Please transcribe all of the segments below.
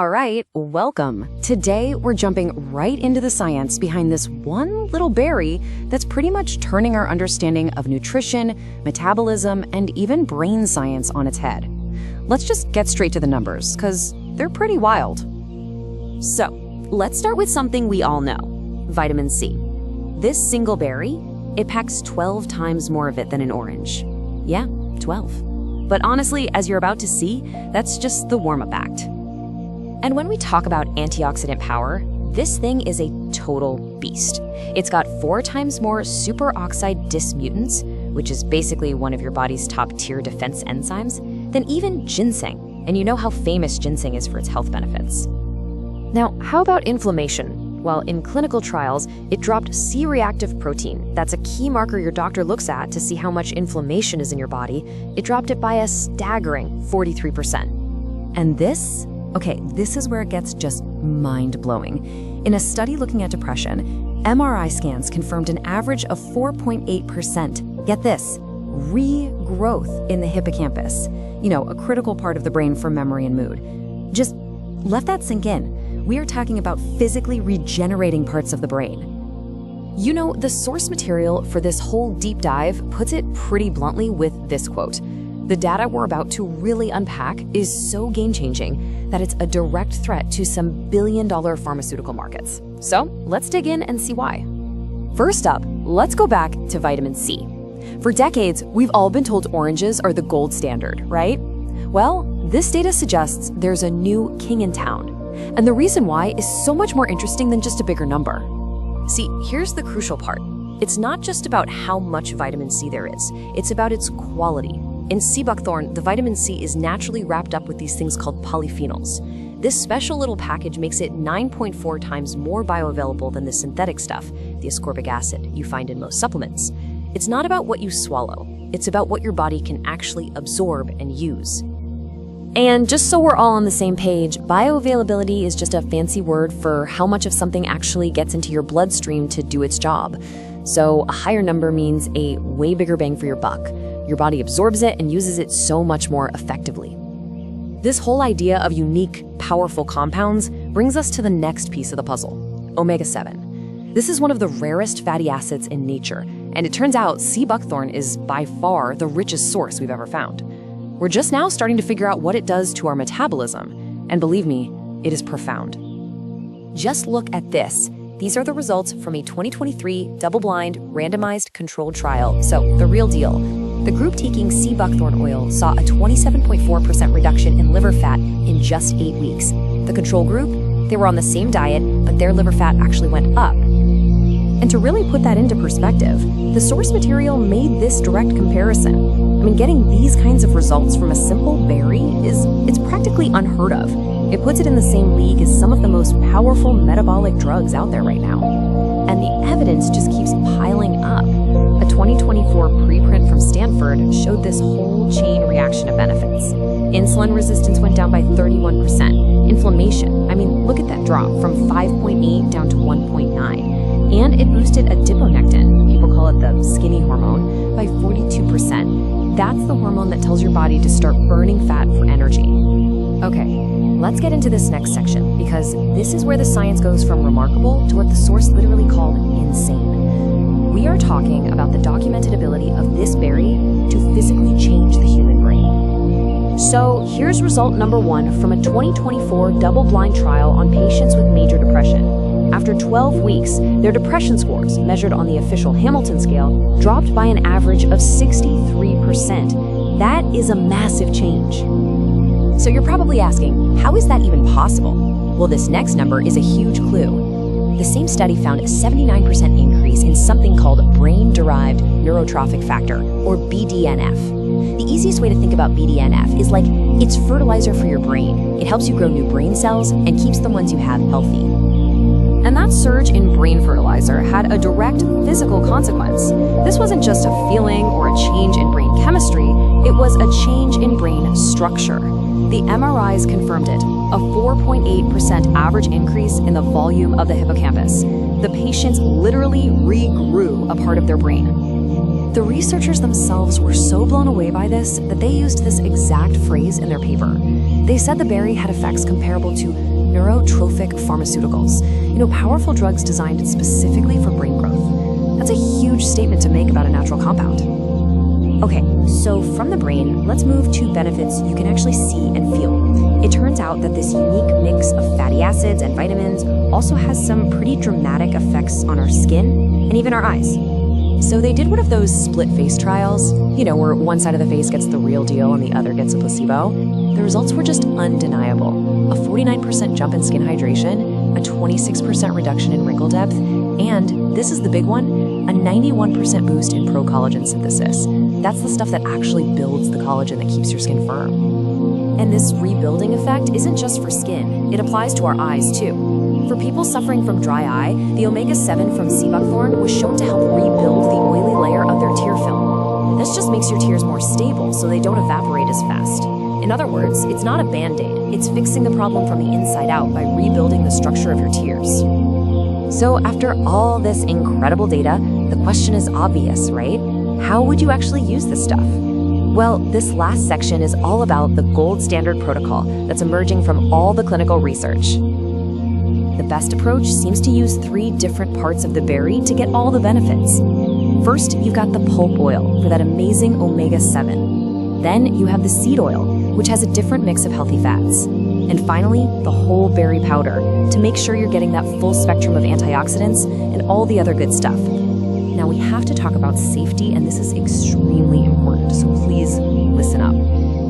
All right, welcome. Today, we're jumping right into the science behind this one little berry that's pretty much turning our understanding of nutrition, metabolism, and even brain science on its head. Let's just get straight to the numbers, because they're pretty wild. So, let's start with something we all know, vitamin C. This single berry, it packs 12 times more of it than an orange. Yeah, 12. But honestly, as you're about to see, that's just the warm-up act. And when we talk about antioxidant power, this thing is a total beast. It's got 4 times more superoxide dismutants, which is basically one of your body's top-tier defense enzymes, than even ginseng. And you know how famous ginseng is for its health benefits. Now, how about inflammation? Well, in clinical trials, it dropped C-reactive protein. That's a key marker your doctor looks at to see how much inflammation is in your body. It dropped it by a staggering 43%. And this? Okay, this is where it gets just mind-blowing. In a study looking at depression, MRI scans confirmed an average of 4.8%. Get this, regrowth in the hippocampus. You know, a critical part of the brain for memory and mood. Just let that sink in. We are talking about physically regenerating parts of the brain. You know, the source material for this whole deep dive puts it pretty bluntly with this quote. The data we're about to really unpack is so game-changing that it's a direct threat to some billion-dollar pharmaceutical markets. So let's dig in and see why. First up, let's go back to vitamin C. For decades, we've all been told oranges are the gold standard, right? Well, this data suggests there's a new king in town. And the reason why is so much more interesting than just a bigger number. See, here's the crucial part. It's not just about how much vitamin C there is, it's about its quality. In Sea Buckthorn, the vitamin C is naturally wrapped up with these things called polyphenols. This special little package makes it 9.4 times more bioavailable than the synthetic stuff, the ascorbic acid, you find in most supplements. It's not about what you swallow, it's about what your body can actually absorb and use. And just so we're all on the same page, bioavailability is just a fancy word for how much of something actually gets into your bloodstream to do its job. So a higher number means a way bigger bang for your buck. Your body absorbs it and uses it so much more effectively. This whole idea of unique, powerful compounds brings us to the next piece of the puzzle, omega-7. This is one of the rarest fatty acids in nature, and it turns out Sea Buckthorn is by far the richest source we've ever found. We're just now starting to figure out what it does to our metabolism, and believe me, it is profound. Just look at this. These are the results from a 2023 double-blind, randomized controlled trial, so the real deal. The group taking Sea Buckthorn oil saw a 27.4% reduction in liver fat in just 8 weeks. The control group, they were on the same diet, but their liver fat actually went up. And to really put that into perspective, the source material made this direct comparison. I mean, getting these kinds of results from a simple berry it's practically unheard of. It puts it in the same league as some of the most powerful metabolic drugs out there right now. And the evidence just keeps piling up. A 2024 preprint from Stanford showed this whole chain reaction of benefits. Insulin resistance went down by 31%. Inflammation, I mean, look at that drop from 5.8 down to 1.9. And it boosted adiponectin, people call it the skinny hormone, by 42%. That's the hormone that tells your body to start burning fat for energy. Okay, let's get into this next section, because this is where the science goes from remarkable to what the source literally called insane. We are talking about the documented ability of this berry to physically change the human brain. So here's result number 1 from a 2024 double-blind trial on patients with major depression. After 12 weeks, their depression scores, measured on the official Hamilton scale, dropped by an average of 63%. That is a massive change. So you're probably asking, how is that even possible? Well, this next number is a huge clue. The same study found a 79% increase in something called brain-derived neurotrophic factor, or BDNF. The easiest way to think about BDNF is like it's fertilizer for your brain. It helps you grow new brain cells and keeps the ones you have healthy. And that surge in brain fertilizer had a direct physical consequence. This wasn't just a feeling or a change in brain chemistry, it was a change in brain structure. The MRIs confirmed it, a 4.8% average increase in the volume of the hippocampus. The patients literally regrew a part of their brain. The researchers themselves were so blown away by this that they used this exact phrase in their paper. They said the berry had effects comparable to neurotrophic pharmaceuticals, powerful drugs designed specifically for brain growth. That's a huge statement to make about a natural compound. Okay, so from the brain, let's move to benefits you can actually see and feel. It turns out that this unique mix of fatty acids and vitamins also has some pretty dramatic effects on our skin and even our eyes. So they did one of those split face trials, where one side of the face gets the real deal and the other gets a placebo. The results were just undeniable. A 49% jump in skin hydration, a 26% reduction in wrinkle depth, and, this is the big one, a 91% boost in pro-collagen synthesis. That's the stuff that actually builds the collagen that keeps your skin firm. And this rebuilding effect isn't just for skin, it applies to our eyes too. For people suffering from dry eye, the omega-7 from Sea Buckthorn was shown to help rebuild the oily layer of their tear film. This just makes your tears more stable so they don't evaporate as fast. In other words, it's not a band-aid, it's fixing the problem from the inside out by rebuilding the structure of your tears. So after all this incredible data, the question is obvious, right? How would you actually use this stuff? Well, this last section is all about the gold standard protocol that's emerging from all the clinical research. The best approach seems to use 3 different parts of the berry to get all the benefits. First, you've got the pulp oil for that amazing omega-7. Then you have the seed oil, which has a different mix of healthy fats. And finally, the whole berry powder to make sure you're getting that full spectrum of antioxidants and all the other good stuff. Now we have to talk about safety, and this is extremely important, so please listen up.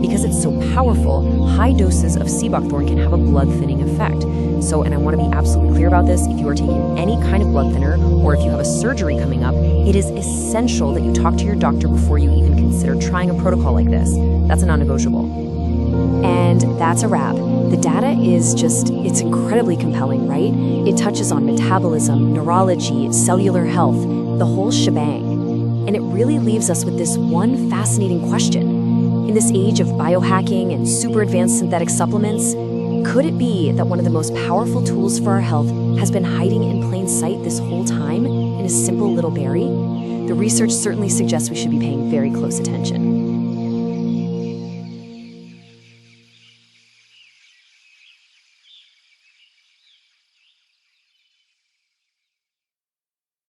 Because it's so powerful, high doses of sea buckthorn can have a blood-thinning effect. So, and I want to be absolutely clear about this, if you are taking any kind of blood thinner, or if you have a surgery coming up, it is essential that you talk to your doctor before you even consider trying a protocol like this. That's a non-negotiable. And that's a wrap. The data is it's incredibly compelling, right? It touches on metabolism, neurology, cellular health, the whole shebang. And it really leaves us with this one fascinating question. In this age of biohacking and super advanced synthetic supplements, could it be that one of the most powerful tools for our health has been hiding in plain sight this whole time in a simple little berry? The research certainly suggests we should be paying very close attention.